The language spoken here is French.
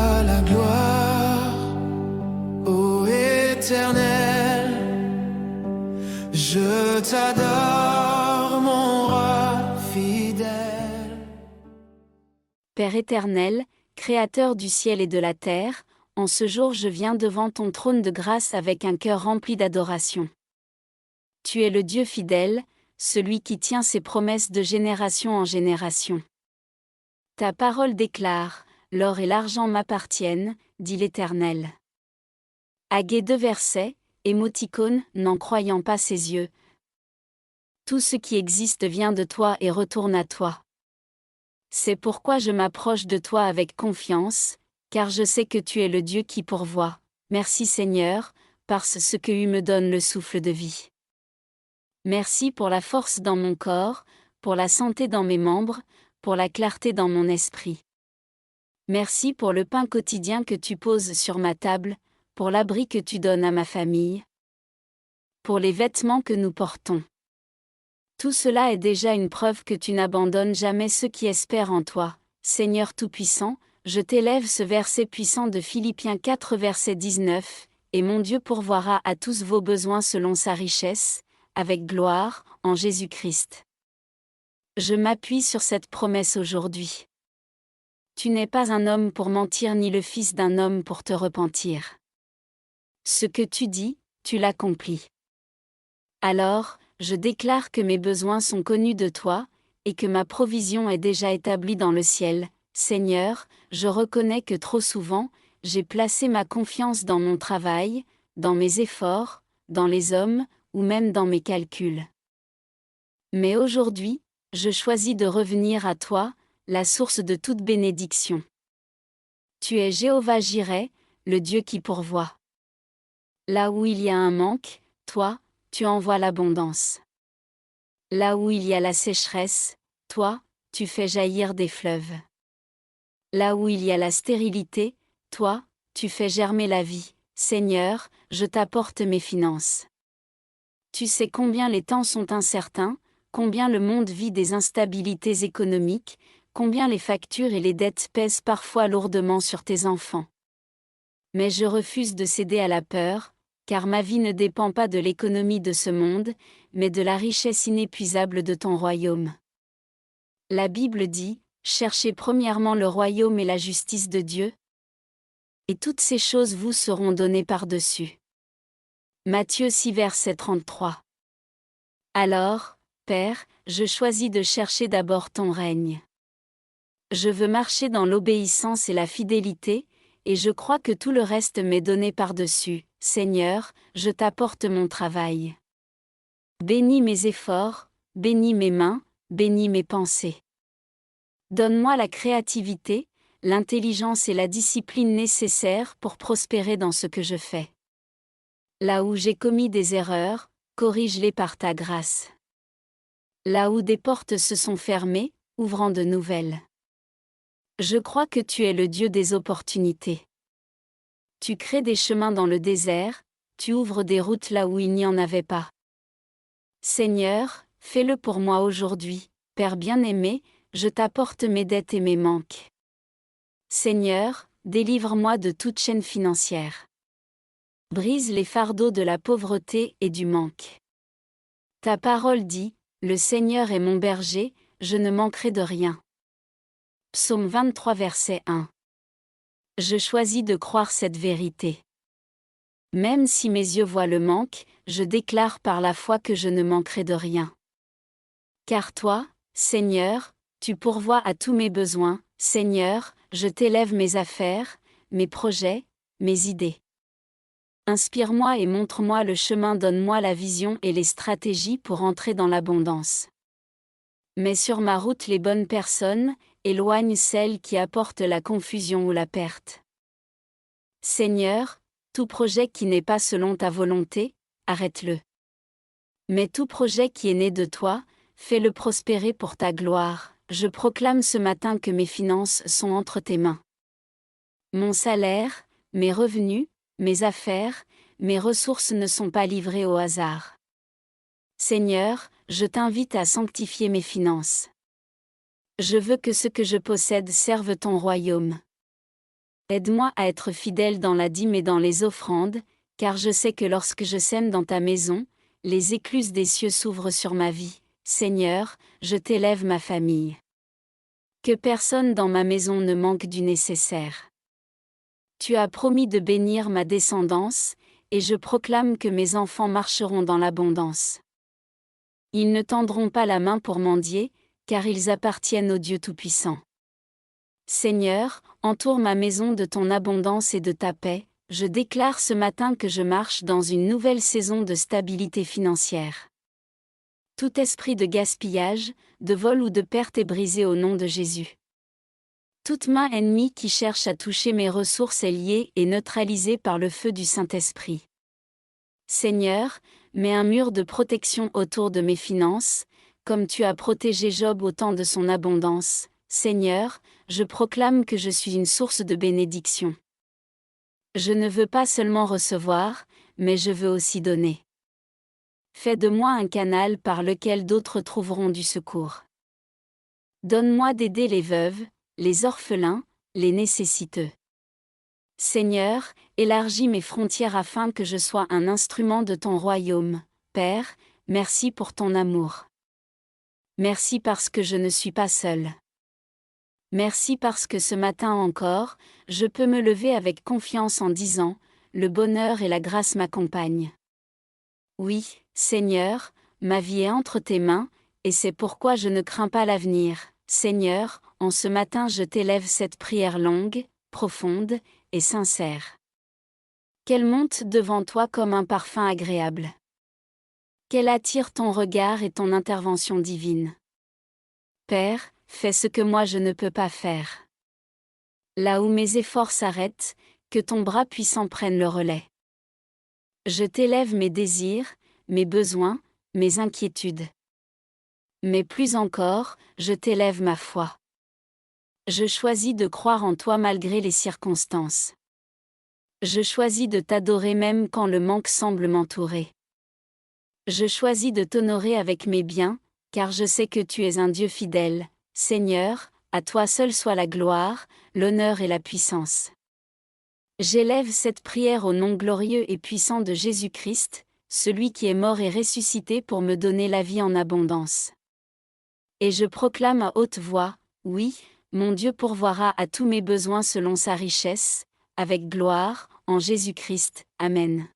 toi la gloire, ô Éternel. Je t'adore, mon roi fidèle. Père éternel, Créateur du ciel et de la terre, en ce jour je viens devant ton trône de grâce avec un cœur rempli d'adoration. Tu es le Dieu fidèle, celui qui tient ses promesses de génération en génération. Ta parole déclare, « L'or et l'argent m'appartiennent, dit l'Éternel. » Haggée 2 versets, émoticône, n'en croyant pas ses yeux. Tout ce qui existe vient de toi et retourne à toi. C'est pourquoi je m'approche de toi avec confiance, car je sais que tu es le Dieu qui pourvoit. Merci Seigneur, parce ce que tu me donne le souffle de vie. Merci pour la force dans mon corps, pour la santé dans mes membres, pour la clarté dans mon esprit. Merci pour le pain quotidien que tu poses sur ma table, pour l'abri que tu donnes à ma famille, pour les vêtements que nous portons. Tout cela est déjà une preuve que tu n'abandonnes jamais ceux qui espèrent en toi. Seigneur Tout-Puissant, je t'élève ce verset puissant de Philippiens 4 verset 19, « Et mon Dieu pourvoira à tous vos besoins selon sa richesse, avec gloire, en Jésus-Christ. » Je m'appuie sur cette promesse aujourd'hui. Tu n'es pas un homme pour mentir ni le fils d'un homme pour te repentir. Ce que tu dis, tu l'accomplis. Alors, je déclare que mes besoins sont connus de toi, et que ma provision est déjà établie dans le ciel. Seigneur, je reconnais que trop souvent, j'ai placé ma confiance dans mon travail, dans mes efforts, dans les hommes, ou même dans mes calculs. Mais aujourd'hui, je choisis de revenir à toi, la source de toute bénédiction. Tu es Jéhovah Jireh, le Dieu qui pourvoit. Là où il y a un manque, toi, tu envoies l'abondance. Là où il y a la sécheresse, toi, tu fais jaillir des fleuves. Là où il y a la stérilité, toi, tu fais germer la vie. Seigneur, je t'apporte mes finances. Tu sais combien les temps sont incertains, combien le monde vit des instabilités économiques, combien les factures et les dettes pèsent parfois lourdement sur tes enfants. Mais je refuse de céder à la peur, car ma vie ne dépend pas de l'économie de ce monde, mais de la richesse inépuisable de ton royaume. La Bible dit, « Cherchez premièrement le royaume et la justice de Dieu, et toutes ces choses vous seront données par-dessus. » Matthieu 6 verset 33. Alors, Père, je choisis de chercher d'abord ton règne. Je veux marcher dans l'obéissance et la fidélité, et je crois que tout le reste m'est donné par-dessus. Seigneur, je t'apporte mon travail. Bénis mes efforts, bénis mes mains, bénis mes pensées. Donne-moi la créativité, l'intelligence et la discipline nécessaires pour prospérer dans ce que je fais. Là où j'ai commis des erreurs, corrige-les par ta grâce. Là où des portes se sont fermées, ouvrant de nouvelles. Je crois que tu es le Dieu des opportunités. Tu crées des chemins dans le désert, tu ouvres des routes là où il n'y en avait pas. Seigneur, fais-le pour moi aujourd'hui, Père bien-aimé, je t'apporte mes dettes et mes manques. Seigneur, délivre-moi de toute chaîne financière. Brise les fardeaux de la pauvreté et du manque. Ta parole dit, « Le Seigneur est mon berger, je ne manquerai de rien. » Psaume 23 verset 1. Je choisis de croire cette vérité. Même si mes yeux voient le manque, je déclare par la foi que je ne manquerai de rien. Car toi, Seigneur, tu pourvois à tous mes besoins. Seigneur, je t'élève mes affaires, mes projets, mes idées. Inspire-moi et montre-moi le chemin, donne-moi la vision et les stratégies pour entrer dans l'abondance. Mets sur ma route les bonnes personnes, éloigne celles qui apportent la confusion ou la perte. Seigneur, tout projet qui n'est pas selon ta volonté, arrête-le. Mais tout projet qui est né de toi, fais-le prospérer pour ta gloire. Je proclame ce matin que mes finances sont entre tes mains. Mon salaire, mes revenus, mes affaires, mes ressources ne sont pas livrées au hasard. Seigneur, je t'invite à sanctifier mes finances. Je veux que ce que je possède serve ton royaume. Aide-moi à être fidèle dans la dîme et dans les offrandes, car je sais que lorsque je sème dans ta maison, les écluses des cieux s'ouvrent sur ma vie. Seigneur, je t'élève ma famille. Que personne dans ma maison ne manque du nécessaire. Tu as promis de bénir ma descendance, et je proclame que mes enfants marcheront dans l'abondance. Ils ne tendront pas la main pour mendier, car ils appartiennent au Dieu Tout-Puissant. Seigneur, entoure ma maison de ton abondance et de ta paix. Je déclare ce matin que je marche dans une nouvelle saison de stabilité financière. Tout esprit de gaspillage, de vol ou de perte est brisé au nom de Jésus. Toute main ennemie qui cherche à toucher mes ressources est liée et neutralisée par le feu du Saint-Esprit. Seigneur, mets un mur de protection autour de mes finances, comme tu as protégé Job au temps de son abondance. Seigneur, je proclame que je suis une source de bénédiction. Je ne veux pas seulement recevoir, mais je veux aussi donner. Fais de moi un canal par lequel d'autres trouveront du secours. Donne-moi d'aider les veuves, les orphelins, les nécessiteux. Seigneur, élargis mes frontières afin que je sois un instrument de ton royaume. Père, merci pour ton amour. Merci parce que je ne suis pas seul. Merci parce que ce matin encore, je peux me lever avec confiance en disant, le bonheur et la grâce m'accompagnent. Oui, Seigneur, ma vie est entre tes mains, et c'est pourquoi je ne crains pas l'avenir. Seigneur, en ce matin je t'élève cette prière longue, profonde et sincère. Qu'elle monte devant toi comme un parfum agréable. Qu'elle attire ton regard et ton intervention divine. Père, fais ce que moi je ne peux pas faire. Là où mes efforts s'arrêtent, que ton bras puissant prenne le relais. Je t'élève mes désirs, mes besoins, mes inquiétudes. Mais plus encore, je t'élève ma foi. Je choisis de croire en toi malgré les circonstances. Je choisis de t'adorer même quand le manque semble m'entourer. Je choisis de t'honorer avec mes biens, car je sais que tu es un Dieu fidèle. Seigneur, à toi seul soit la gloire, l'honneur et la puissance. J'élève cette prière au nom glorieux et puissant de Jésus-Christ, celui qui est mort et ressuscité pour me donner la vie en abondance. Et je proclame à haute voix, oui, mon Dieu pourvoira à tous mes besoins selon sa richesse, avec gloire, en Jésus-Christ. Amen.